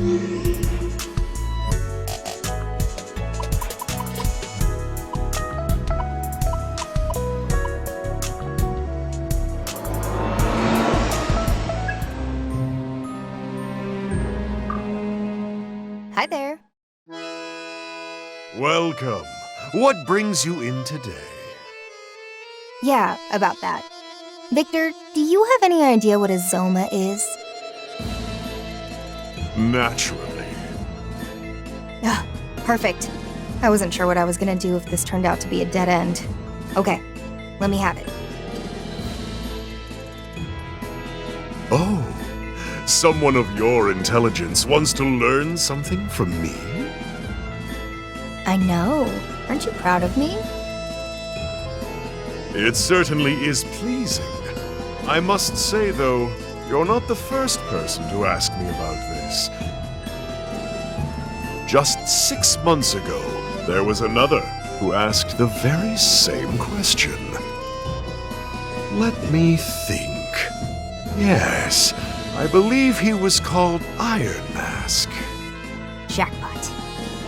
Hi there. Welcome. What brings you in today? Yeah, about that. Victor, do you have any idea what a Zoma is? Naturally. Ugh, perfect. I wasn't sure what I was gonna do if this turned out to be a dead end. Okay, let me have it. Oh, someone of your intelligence wants to learn something from me? I know. Aren't you proud of me? It certainly is pleasing. I must say, though, you're not the first person to ask me about this. Just 6 months ago, there was another who asked the very same question. Let me think. Yes, I believe he was called Iron Mask. Jackpot.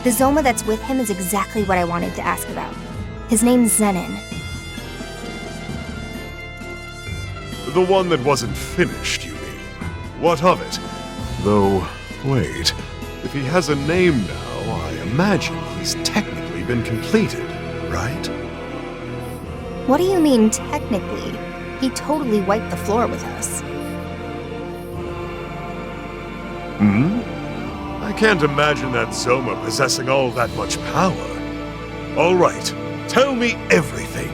The Zoma that's with him is exactly what I wanted to ask about. His name's Zenin. The one that wasn't finished, you mean? What of it? Though, wait, if he has a name now, I imagine he's technically been completed, right? What do you mean, technically? He totally wiped the floor with us. Hmm? I can't imagine that Zoma possessing all that much power. All right, tell me everything.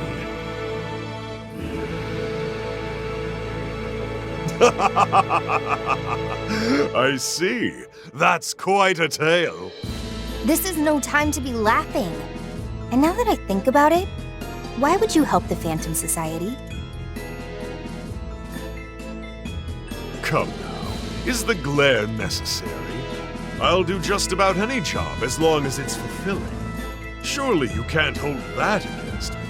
I see. That's quite a tale. This is no time to be laughing. And now that I think about it, why would you help the Phantom Society? Come now, is the glare necessary? I'll do just about any job as long as it's fulfilling. Surely you can't hold that against me.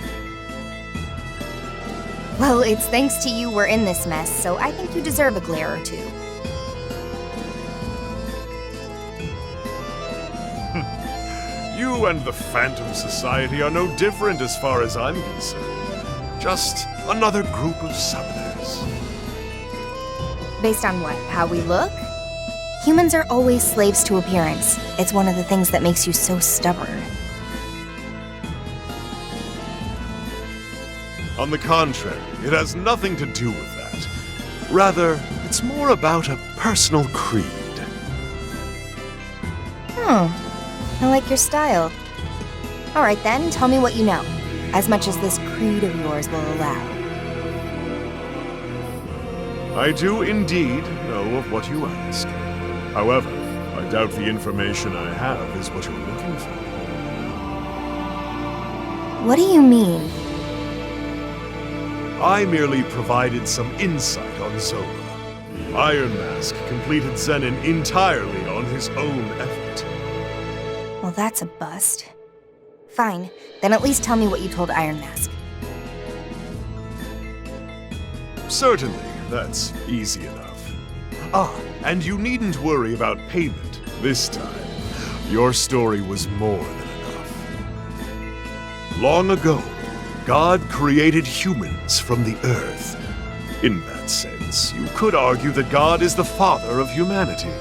Well, it's thanks to you we're in this mess, so I think you deserve a glare or two. You and the Phantom Society are no different as far as I'm concerned. Just another group of summoners. Based on what? How we look? Humans are always slaves to appearance. It's one of the things that makes you so stubborn. On the contrary, it has nothing to do with that. Rather, it's more about a personal creed. I like your style. Alright then, tell me what you know. As much as this creed of yours will allow. I do indeed know of what you ask. However, I doubt the information I have is what you're looking for. What do you mean? I merely provided some insight on Zoma. Iron Mask completed Zenin entirely on his own effort. Well, that's a bust. Fine, then at least tell me what you told Iron Mask. Certainly, that's easy enough. Ah, and you needn't worry about payment this time. Your story was more than enough. Long ago, God created humans from the earth. In that sense, you could argue that God is the father of humanity.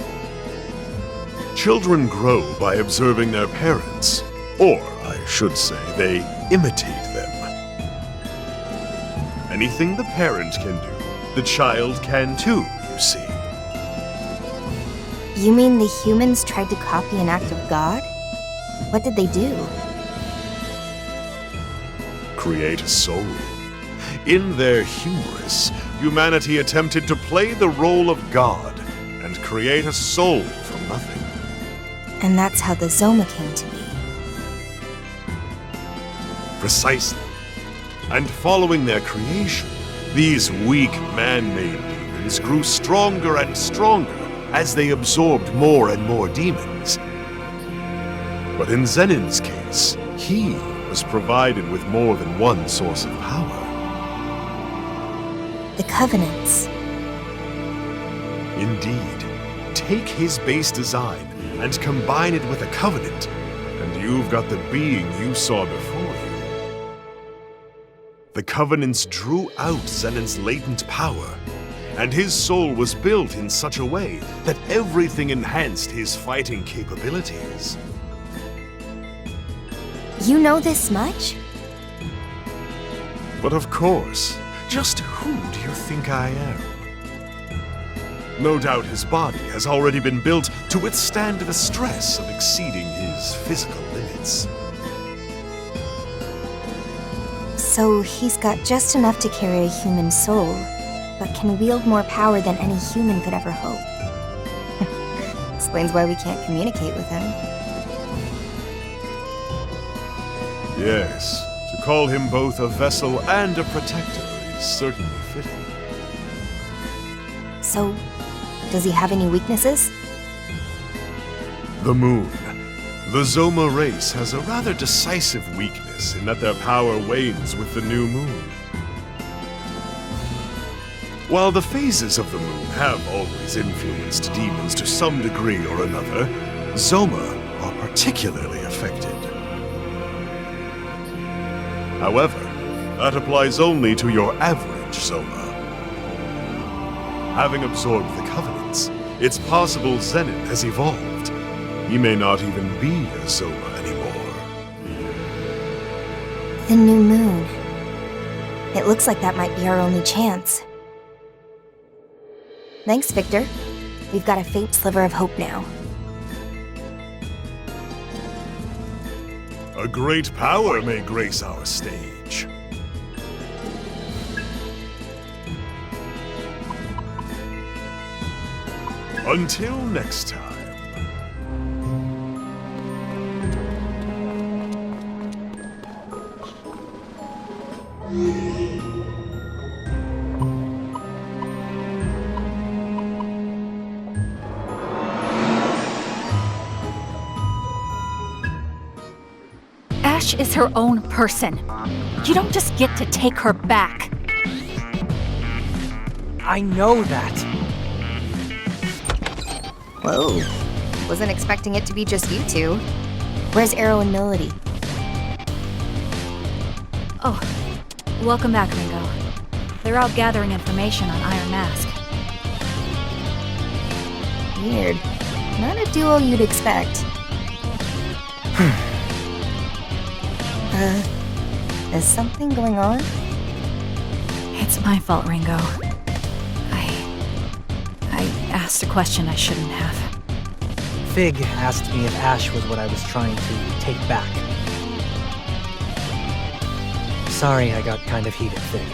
Children grow by observing their parents, or I should say, they imitate them. Anything the parent can do, the child can too, you see. You mean the humans tried to copy an act of God? What did they do? Create a soul. In their hubris, humanity attempted to play the role of God and create a soul from nothing. And that's how the Zoma came to be. Precisely. And following their creation, these weak man-made demons grew stronger and stronger as they absorbed more and more demons. But in Zenin's case, he was provided with more than one source of power. The Covenants. Indeed. take his base design and combine it with a covenant, and you've got the being you saw before you. The covenants drew out Zenon's latent power, and his soul was built in such a way that everything enhanced his fighting capabilities. You know this much? But of course, just who do you think I am? No doubt his body has already been built to withstand the stress of exceeding his physical limits. So he's got just enough to carry a human soul, but can wield more power than any human could ever hope. Explains why we can't communicate with him. Yes, to call him both a vessel and a protector is certainly fitting. So, does he have any weaknesses? The moon. The Zoma race has a rather decisive weakness in that their power wanes with the new moon. While the phases of the moon have always influenced demons to some degree or another, Zoma are particularly affected. However, that applies only to your average Zoma. Having absorbed the covenants, it's possible Zenon has evolved. He may not even be a Zoma anymore. The new moon. It looks like that might be our only chance. Thanks, Victor. We've got a faint sliver of hope now. A great power may grace our stage. Until next time. Ash is her own person. You don't just get to take her back. I know that. Whoa. Wasn't expecting it to be just you two. Where's Arrow and Melody? Oh, welcome back, Ringo. They're out gathering information on Iron Mask. Weird. Not a duo you'd expect. Is something going on? It's my fault, Ringo. I asked a question I shouldn't have. Fig asked me if Ash was what I was trying to take back. Sorry I got kind of heated, Fig.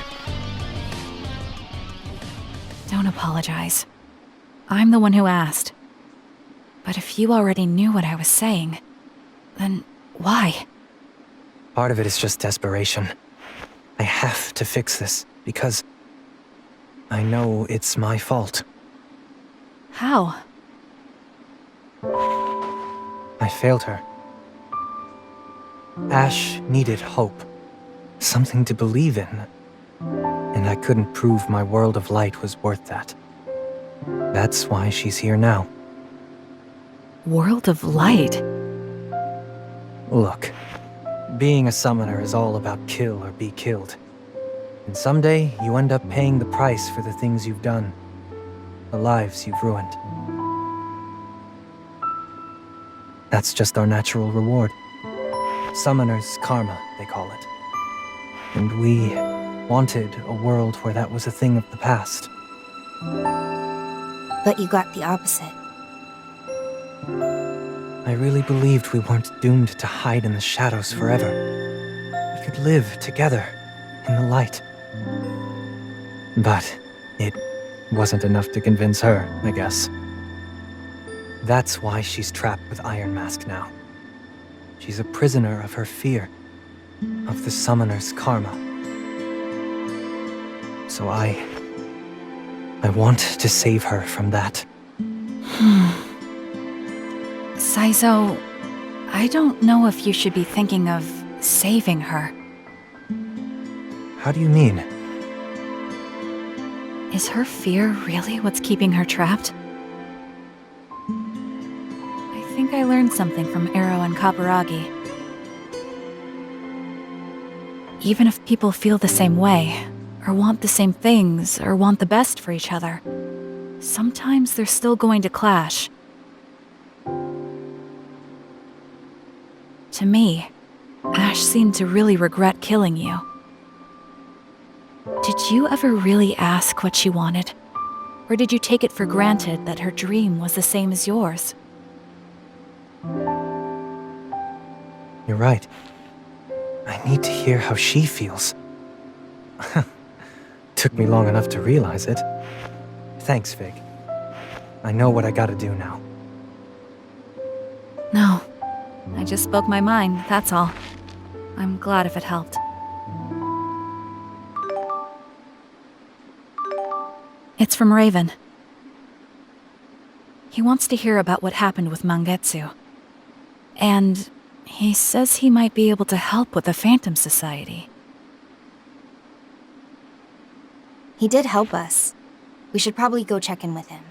Don't apologize. I'm the one who asked. But if you already knew what I was saying, then why? Part of it is just desperation. I have to fix this, because I know it's my fault. How? I failed her. Ash needed hope. Something to believe in. And I couldn't prove my world of light was worth that. That's why she's here now. World of Light? Look, being a summoner is all about kill or be killed. And someday, you end up paying the price for the things you've done. The lives you've ruined. That's just our natural reward. Summoner's karma, they call it. And we wanted a world where that was a thing of the past. But you got the opposite. I really believed we weren't doomed to hide in the shadows forever. We could live together in the light. But it wasn't enough to convince her, I guess. That's why she's trapped with Iron Mask now. She's a prisoner of her fear, of the summoner's karma. So I want to save her from that. Saizo, I don't know if you should be thinking of saving her. How do you mean? Is her fear really what's keeping her trapped? think I learned something from Arrow and Kaburagi. Even if people feel the same way, or want the same things, or want the best for each other, sometimes they're still going to clash. To me, Ash seemed to really regret killing you. Did you ever really ask what she wanted? Or did you take it for granted that her dream was the same as yours? You're right. I need to hear how she feels. Took me long enough to realize it. Thanks, Fig. I know what I gotta do now. No. I just spoke my mind, that's all. I'm glad if it helped. It's from Raven. He wants to hear about what happened with Mangetsu. And he says he might be able to help with the Phantom Society. He did help us. We should probably go check in with him.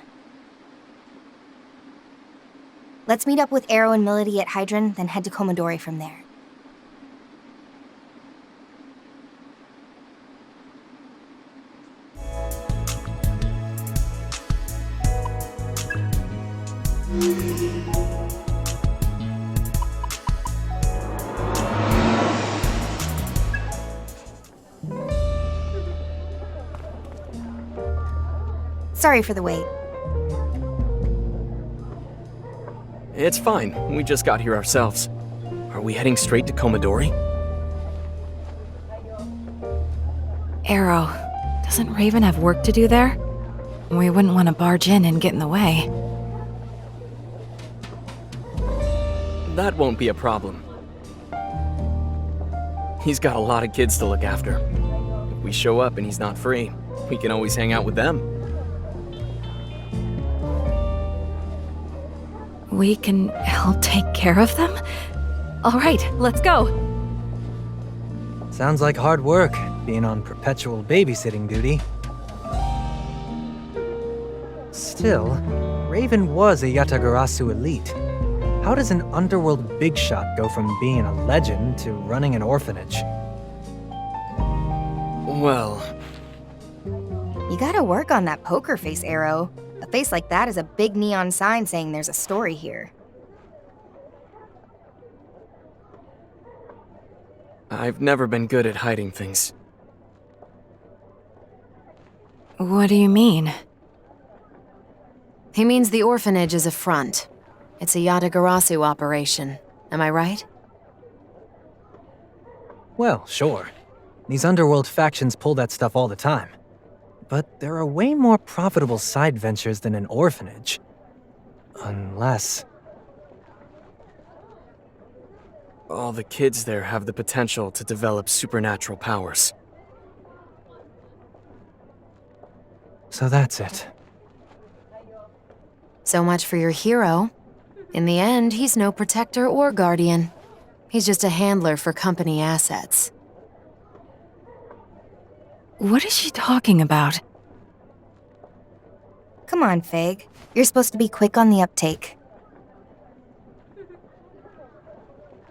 Let's meet up with Arrow and Melody at Hydron, then head to Komodori from there. Sorry for the wait. It's fine. We just got here ourselves. Are we heading straight to Komodori? Arrow, doesn't Raven have work to do there? We wouldn't want to barge in and get in the way. That won't be a problem. He's got a lot of kids to look after. If we show up and he's not free, we can always hang out with them. We can help take care of them? All right, let's go. Sounds like hard work, being on perpetual babysitting duty. Still, Raven was a Yatagarasu elite. How does an underworld big shot go from being a legend to running an orphanage? Well... You gotta work on that poker face, Arrow. A face like that is a big neon sign saying there's a story here. I've never been good at hiding things. What do you mean? He means the orphanage is a front. It's a Yatagarasu operation. Am I right? Well, sure. These underworld factions pull that stuff all the time. But there are way more profitable side ventures than an orphanage. Unless... All the kids there have the potential to develop supernatural powers. So that's it. So much for your hero. In the end, he's no protector or guardian. He's just a handler for company assets. What is she talking about? Come on, Fig. You're supposed to be quick on the uptake.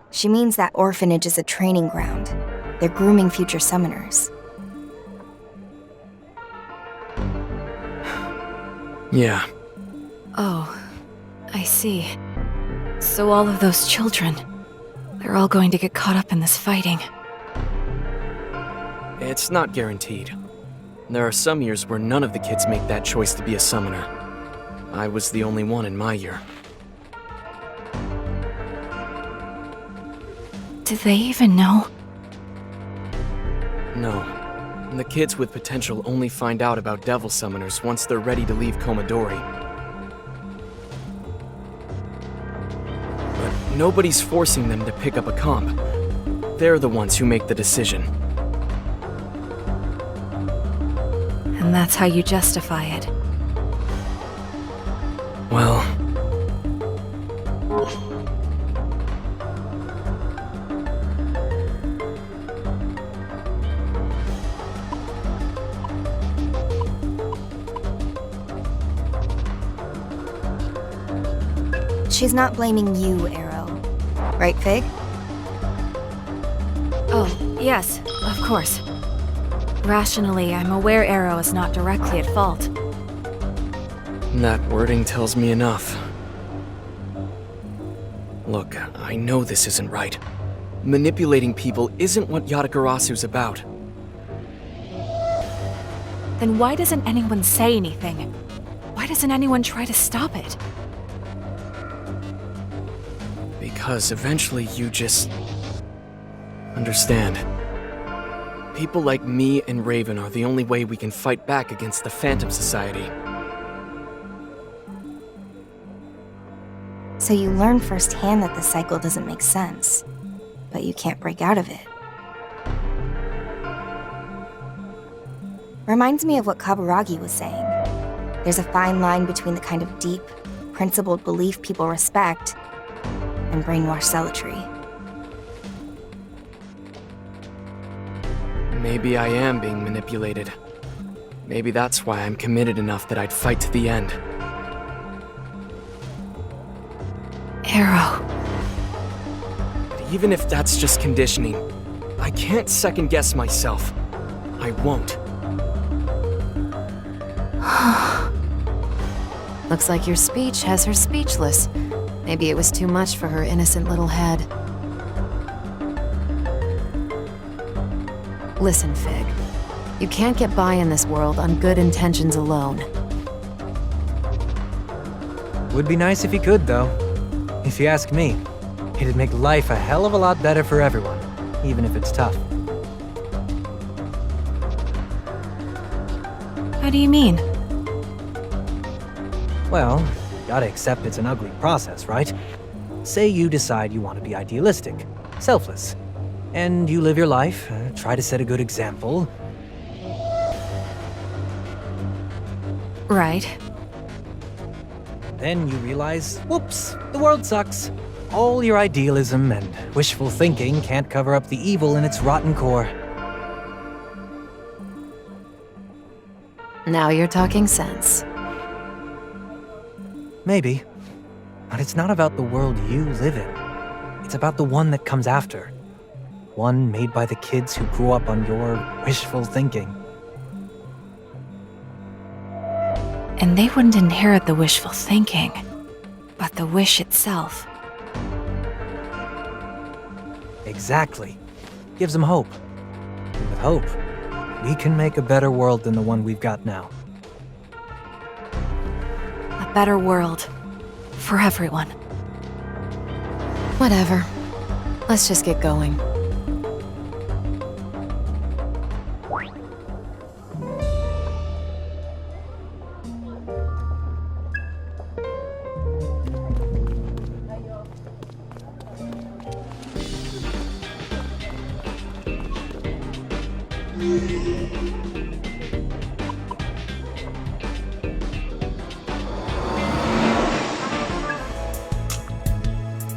She means that orphanage is a training ground. They're grooming future summoners. Yeah. Oh, I see. So all of those children, they're all going to get caught up in this fighting. It's not guaranteed. There are some years where none of the kids make that choice to be a summoner. I was the only one in my year. Do they even know? No. The kids with potential only find out about devil summoners once they're ready to leave Komodori. But nobody's forcing them to pick up a comp. They're the ones who make the decision. And that's how you justify it. Well... she's not blaming you, Arrow. Right, Fig? Oh, yes, of course. Rationally, I'm aware Arrow is not directly at fault. That wording tells me enough. Look, I know this isn't right. Manipulating people isn't what Yatagarasu's about. Then why doesn't anyone say anything? Why doesn't anyone try to stop it? Because eventually you just... understand. People like me and Raven are the only way we can fight back against the Phantom Society. So you learn firsthand that the cycle doesn't make sense, but you can't break out of it. Reminds me of what Kaburagi was saying. There's a fine line between the kind of deep, principled belief people respect and brainwashed zealotry. Maybe I am being manipulated. Maybe that's why I'm committed enough that I'd fight to the end. Arrow. But even if that's just conditioning, I can't second-guess myself. I won't. Looks like your speech has her speechless. Maybe it was too much for her innocent little head. Listen, Fig. You can't get by in this world on good intentions alone. Would be nice if you could, though. If you ask me, it'd make life a hell of a lot better for everyone, even if it's tough. How do you mean? Well, gotta accept it's an ugly process, right? Say you decide you want to be idealistic, selfless, and you live your life, try to set a good example. Right. Then you realize, whoops, the world sucks. All your idealism and wishful thinking can't cover up the evil in its rotten core. Now you're talking sense. Maybe. But it's not about the world you live in. It's about the one that comes after. One made by the kids who grew up on your wishful thinking. And they wouldn't inherit the wishful thinking, but the wish itself. Exactly. Gives them hope. And with hope, we can make a better world than the one we've got now. A better world. For everyone. Whatever. Let's just get going.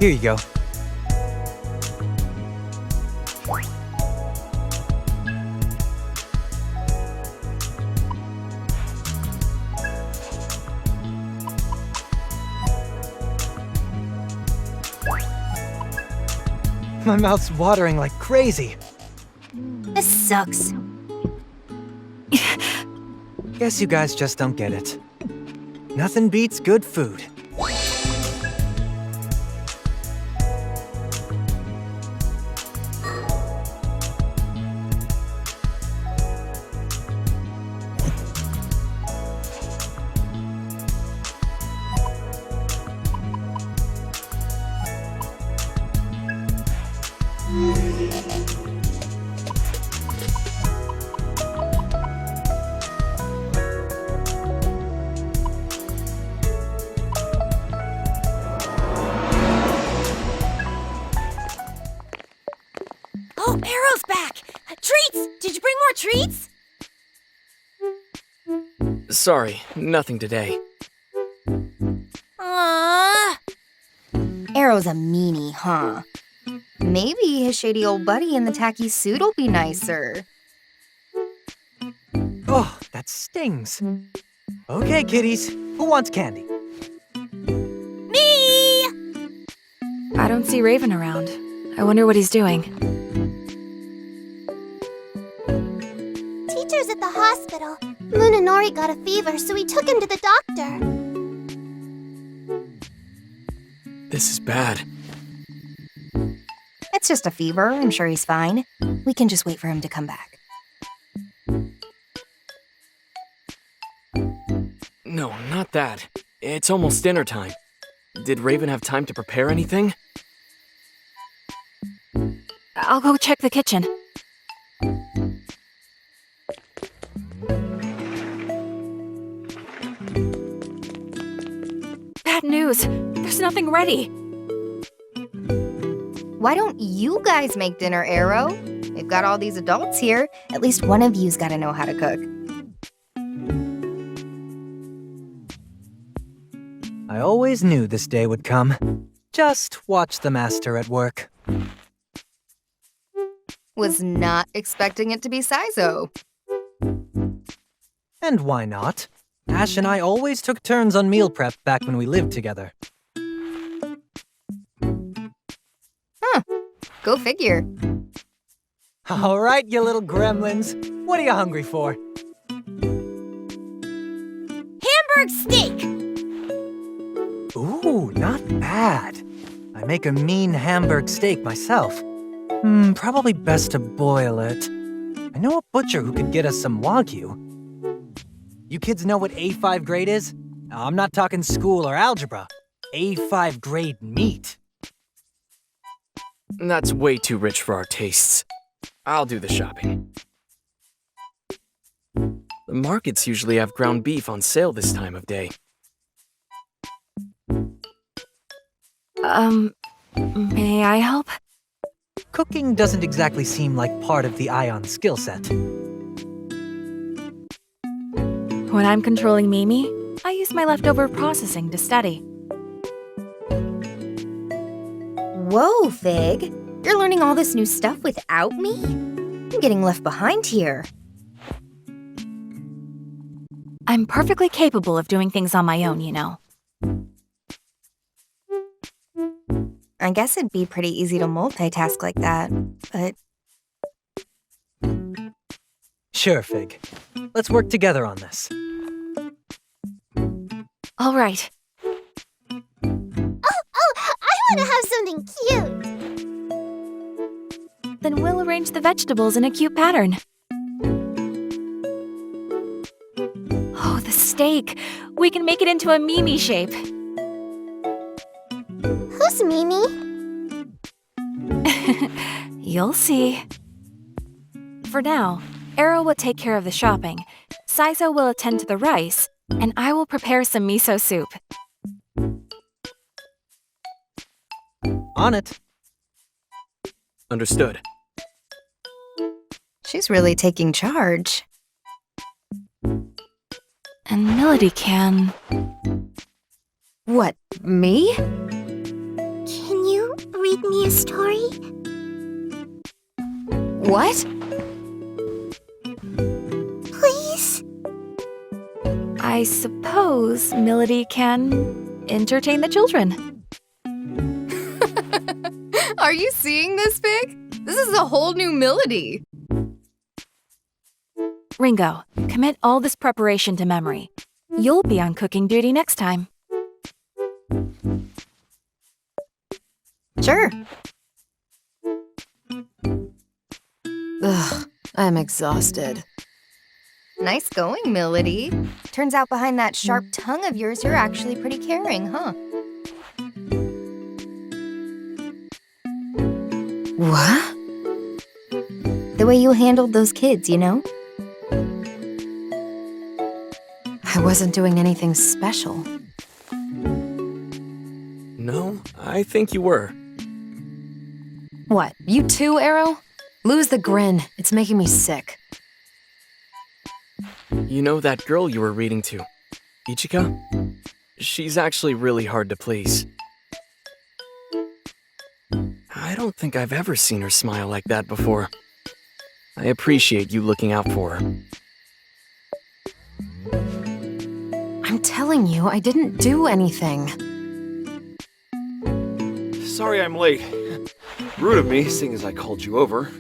Here you go. My mouth's watering like crazy. This sucks. Guess you guys just don't get it. Nothing beats good food. Oh, Arrow's back! Treats! Did you bring more treats? Sorry, nothing today. Aww. Arrow's a meanie, huh? Maybe his shady old buddy in the tacky suit'll be nicer. Oh, that stings. Okay, kiddies, who wants candy? Me! don't see Raven around. I wonder what he's doing. Teacher's at the hospital. Munenori got a fever, so we took him to the doctor. This is bad. It's just a fever. I'm sure he's fine. We can just wait for him to come back. No, not that. It's almost dinner time. Did Raven have time to prepare anything? I'll go check the kitchen. Bad news. There's nothing ready. Why don't you guys make dinner, Arrow? We've got all these adults here. At least one of you's gotta know how to cook. I always knew this day would come. Just watch the master at work. Was not expecting it to be Saizo. And why not? Ash and I always took turns on meal prep back when we lived together. Go figure. All right, you little gremlins. What are you hungry for? Hamburg steak! Ooh, not bad. I make a mean Hamburg steak myself. Probably best to boil it. I know a butcher who could get us some Wagyu. You kids know what A5 grade is? I'm not talking school or algebra. A5 grade meat. That's way too rich for our tastes. I'll do the shopping. The markets usually have ground beef on sale this time of day. May I help? Cooking doesn't exactly seem like part of the Ion skill set. When I'm controlling Mimi, I use my leftover processing to study. Whoa, Fig. You're learning all this new stuff without me? I'm getting left behind here. I'm perfectly capable of doing things on my own, you know. I guess it'd be pretty easy to multitask like that, but... Sure, Fig. Let's work together on this. All right. I want to have something cute. Then we'll arrange the vegetables in a cute pattern. Oh, the steak. We can make it into a Mimi shape. Who's Mimi? You'll see. For now, Arrow will take care of the shopping, Saizo will attend to the rice, and I will prepare some miso soup. On it. Understood. She's really taking charge. And Melody can... What, me? Can you read me a story? What? Please? I suppose Melody can entertain the children. Are you seeing this, Fig? This is a whole new Melody. Ringo, commit all this preparation to memory. You'll be on cooking duty next time. Sure. Ugh, I'm exhausted. Nice going, Melody. Turns out behind that sharp tongue of yours, you're actually pretty caring, huh? What? The way you handled those kids, you know? I wasn't doing anything special. No, I think you were. What, you too, Arrow? Lose the grin. It's making me sick. You know that girl you were reading to, Ichika? She's actually really hard to please. I don't think I've ever seen her smile like that before. I appreciate you looking out for her. I'm telling you, I didn't do anything. sorry I'm late. Rude of me, seeing as I called you over.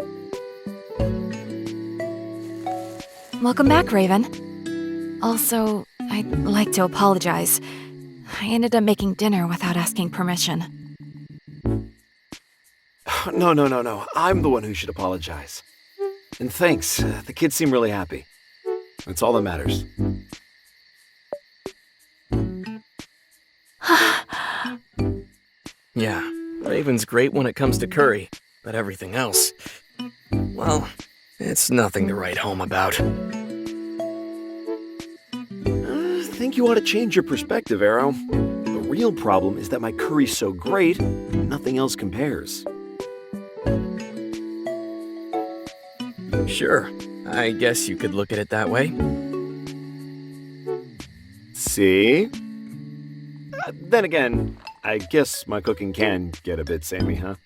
Welcome back, Raven. Also, I'd like to apologize. I ended up making dinner without asking permission. No. I'm the one who should apologize. And thanks. The kids seem really happy. That's all that matters. Yeah, Raven's great when it comes to curry, but everything else, well, it's nothing to write home about. I think you ought to change your perspective, Arrow. The real problem is that my curry's so great, nothing else compares. Sure, I guess you could look at it that way. See? Then again, I guess my cooking can get a bit samey, huh?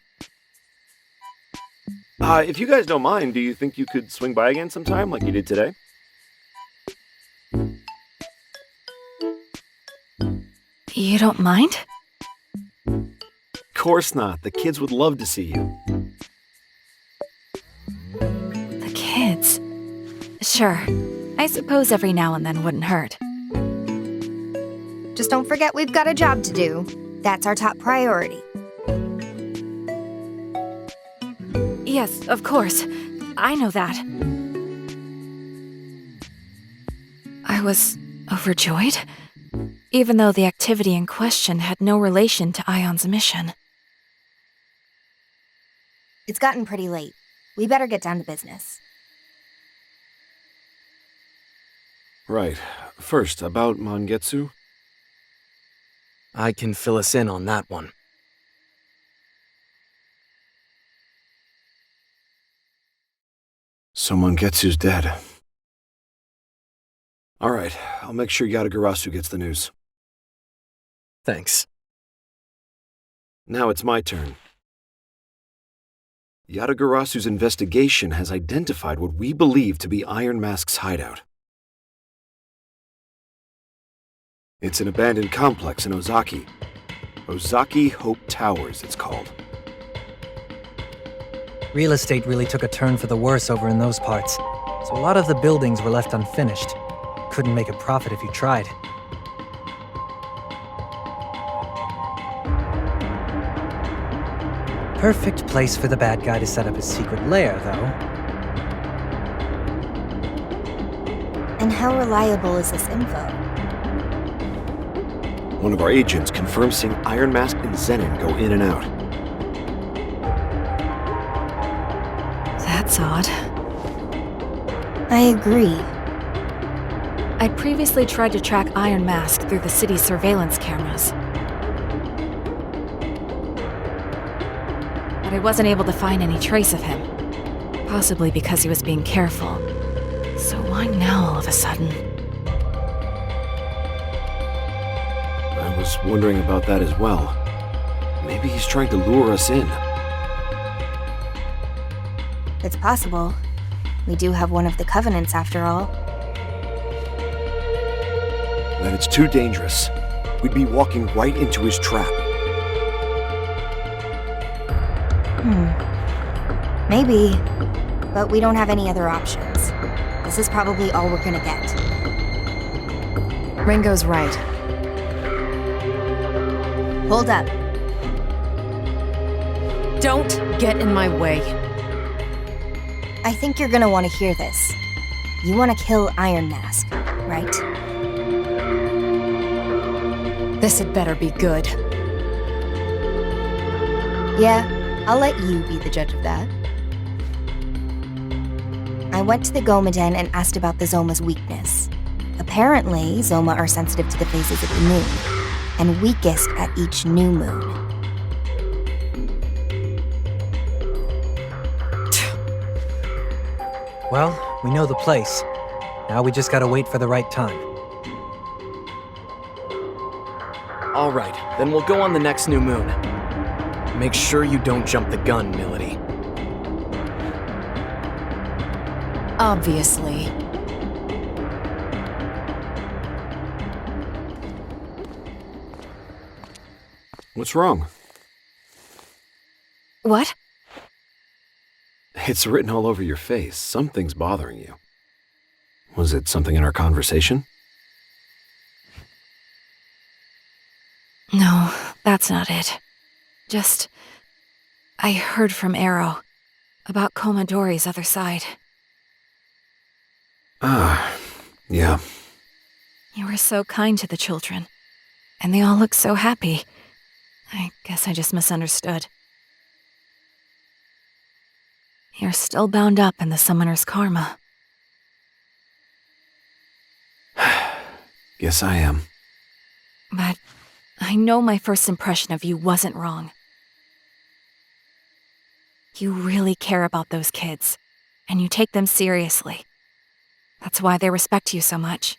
If you guys don't mind, do you think you could swing by again sometime like you did today? You don't mind? Of course not. The kids would love to see you. The kids? Sure. I suppose every now and then wouldn't hurt. Just don't forget we've got a job to do. That's our top priority. Yes, of course. I know that. I was overjoyed, even though the activity in question had no relation to Ion's mission. It's gotten pretty late. We better get down to business. Right. First, about Mangetsu. I can fill us in on that one. So Mangetsu's dead. Alright, I'll make sure Yatagarasu gets the news. Thanks. Now it's my turn. Yatagarasu's investigation has identified what we believe to be Iron Mask's hideout. It's an abandoned complex in Ozaki. Ozaki Hope Towers, it's called. Real estate really took a turn for the worse over in those parts, so a lot of the buildings were left unfinished. Couldn't make a profit if you tried. Perfect place for the bad guy to set up his secret lair, though. And how reliable is this info? One of our agents confirms seeing Iron Mask and Zenin go in and out. That's odd. I agree. I'd previously tried to track Iron Mask through the city's surveillance cameras. But I wasn't able to find any trace of him. Possibly because he was being careful. So why now all of a sudden? I was wondering about that as well. Maybe he's trying to lure us in. It's possible. We do have one of the covenants after all. Then it's too dangerous. We'd be walking right into his trap. Maybe. But we don't have any other options. This is probably all we're gonna get. Ringo's right. Hold up. Don't get in my way. I think you're gonna want to hear this. You want to kill Iron Mask, right? This had better be good. Yeah, I'll let you be the judge of that. I went to the Gomaden and asked about the Zoma's weakness. Apparently, Zoma are sensitive to the phases of the moon, and weakest at each new moon. Well, we know the place. Now we just gotta wait for the right time. All right, then we'll go on the next new moon. Make sure you don't jump the gun, Milady. Obviously. What's wrong? What? It's written all over your face. Something's bothering you. Was it something in our conversation? No, that's not it. Just... I heard from Arrow about Komodori's other side. Ah, yeah. You were so kind to the children, and they all looked so happy. I guess I just misunderstood. You're still bound up in the Summoner's karma. Guess I am. But I know my first impression of you wasn't wrong. You really care about those kids, and you take them seriously. That's why they respect you so much.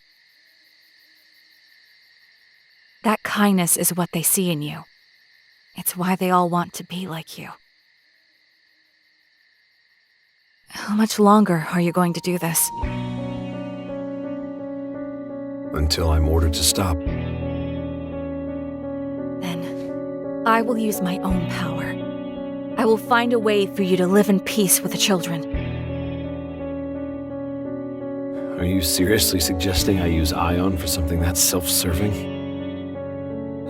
That kindness is what they see in you. It's why they all want to be like you. How much longer are you going to do this? Until I'm ordered to stop. Then, I will use my own power. I will find a way for you to live in peace with the children. Are you seriously suggesting I use Ion for something that's self-serving?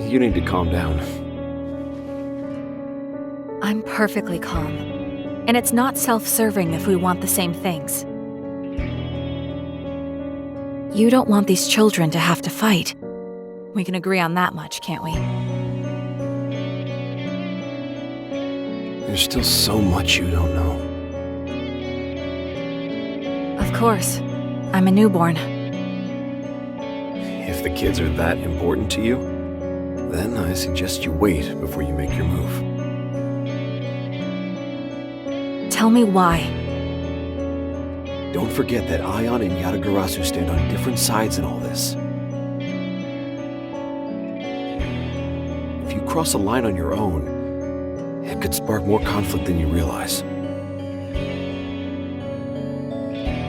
You need to calm down. I'm perfectly calm. And it's not self-serving if we want the same things. You don't want these children to have to fight. We can agree on that much, can't we? There's still so much you don't know. Of course. I'm a newborn. If the kids are that important to you, then I suggest you wait before you make your move. Tell me why. Don't forget that Ion and Yatagarasu stand on different sides in all this. If you cross a line on your own, it could spark more conflict than you realize.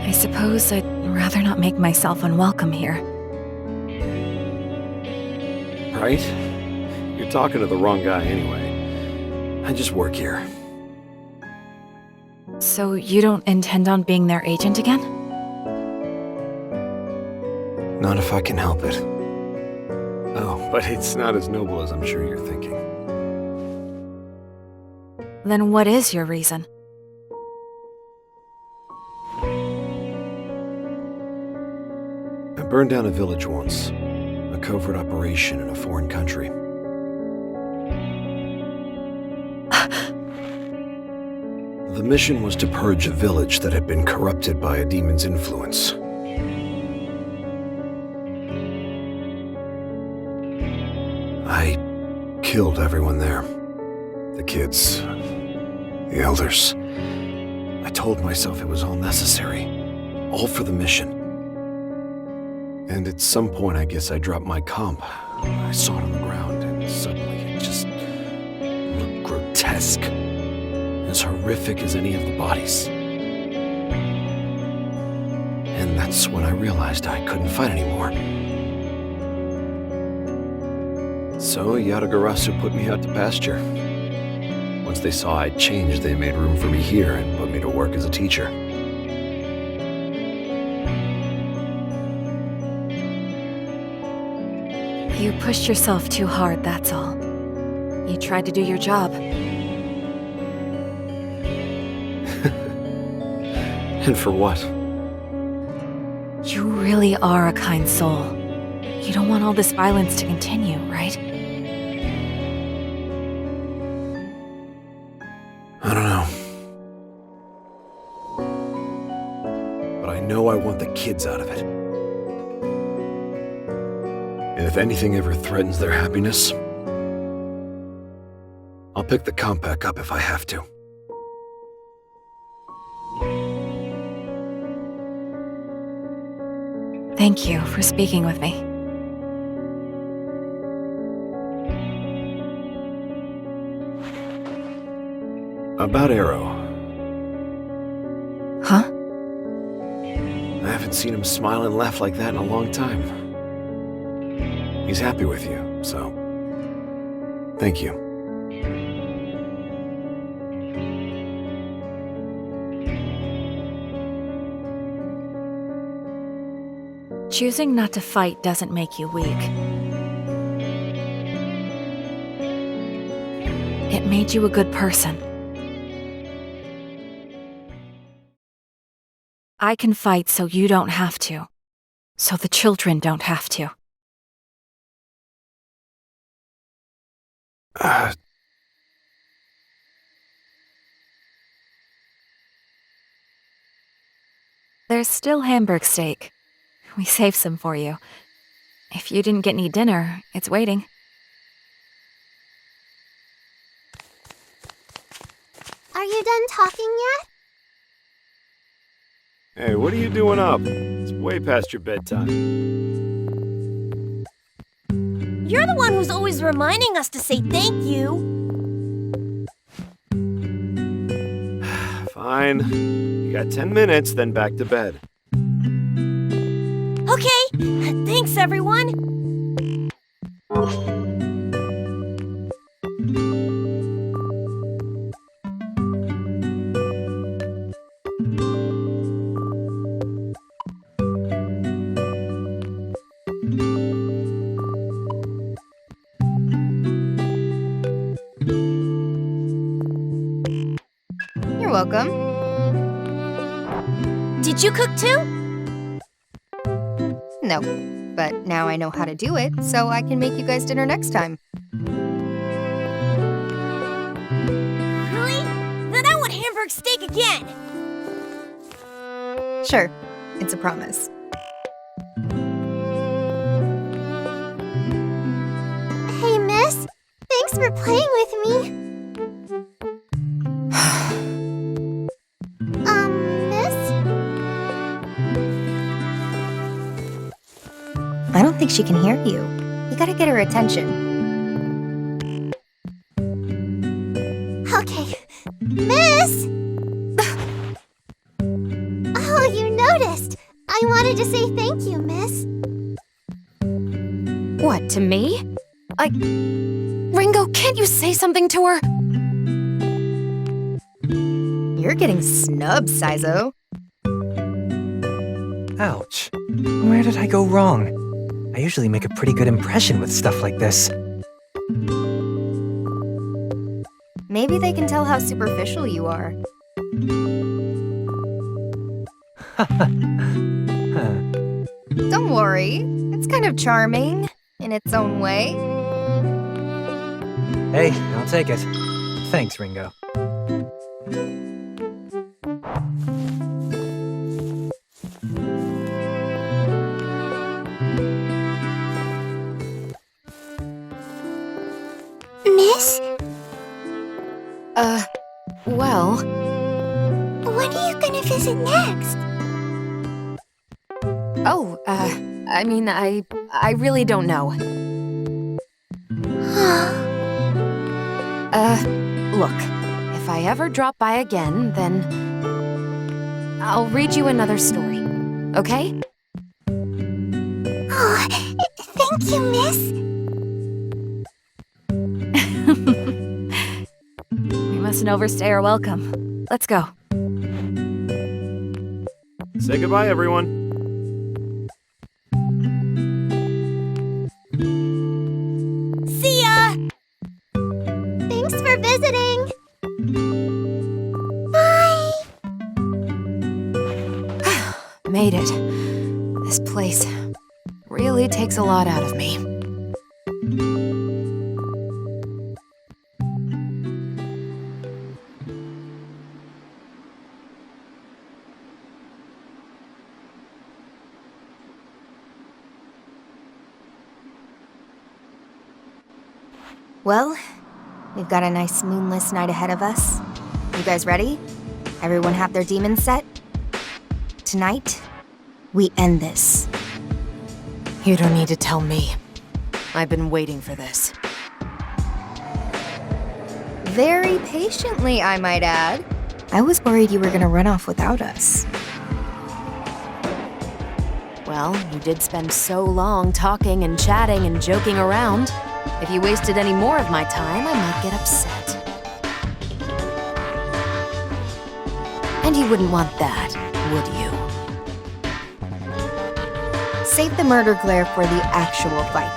I suppose I'd rather not make myself unwelcome here. Right? You're talking to the wrong guy anyway. I just work here. So you don't intend on being their agent again? Not if I can help it. Oh, but it's not as noble as I'm sure you're thinking. Then what is your reason? I burned down a village once. A covert operation in a foreign country. The mission was to purge a village that had been corrupted by a demon's influence. I killed everyone there. The kids, the elders. I told myself it was all necessary, all for the mission. And at some point, I guess I dropped my comp. I saw it on the ground, and suddenly it just looked grotesque. As horrific as any of the bodies. And that's when I realized I couldn't fight anymore. So Yatagarasu put me out to pasture. Once they saw I'd changed, they made room for me here and put me to work as a teacher. You pushed yourself too hard, that's all. You tried to do your job. And for what? You really are a kind soul. You don't want all this violence to continue, right? I don't know. But I know I want the kids out of it. And if anything ever threatens their happiness, I'll pick the comp back up if I have to. Thank you for speaking with me. About Arrow. Huh? I haven't seen him smile and laugh like that in a long time. He's happy with you, so thank you. Choosing not to fight doesn't make you weak. It made you a good person. I can fight so you don't have to. So the children don't have to. There's still Hamburg steak. We saved some for you. If you didn't get any dinner, it's waiting. Are you done talking yet? Hey, what are you doing up? It's way past your bedtime. You're the one who's always reminding us to say thank you. Fine. You got 10 minutes, then back to bed. Okay, thanks everyone. You're welcome. Did you cook too? No, but now I know how to do it, so I can make you guys dinner next time. Really? Then I want Hamburg steak again. Sure, it's a promise. Hey, miss. Thanks for playing with me. Miss? I don't think she can hear you. You gotta get her attention. Okay. Miss! Oh, you noticed. I wanted to say thank you, miss. What, to me? Ringo, can't you say something to her? You're getting snubbed, Sizo. Ouch. Where did I go wrong? I usually make a pretty good impression with stuff like this. Maybe they can tell how superficial you are. Don't worry. It's kind of charming in its own way. Hey, I'll take it. Thanks, Ringo. Miss? Well, When are you gonna visit next? I really don't know. Look, if I ever drop by again, then I'll read you another story, okay? Oh, thank you, miss. We mustn't overstay our welcome. Let's go. Say goodbye, everyone. See ya! Thanks for visiting. Bye. Made it. This place really takes a lot out of me. Well, we've got a nice moonless night ahead of us. You guys ready? Everyone have their demons set? Tonight, we end this. You don't need to tell me. I've been waiting for this. Very patiently, I might add. I was worried you were gonna run off without us. Well, you did spend so long talking and chatting and joking around. If you wasted any more of my time, I might get upset. And you wouldn't want that, would you? save the murder glare for the actual fight.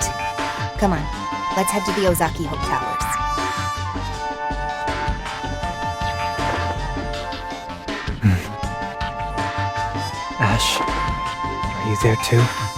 Come on, let's head to the Ozaki Hope Towers. Ash, are you there too?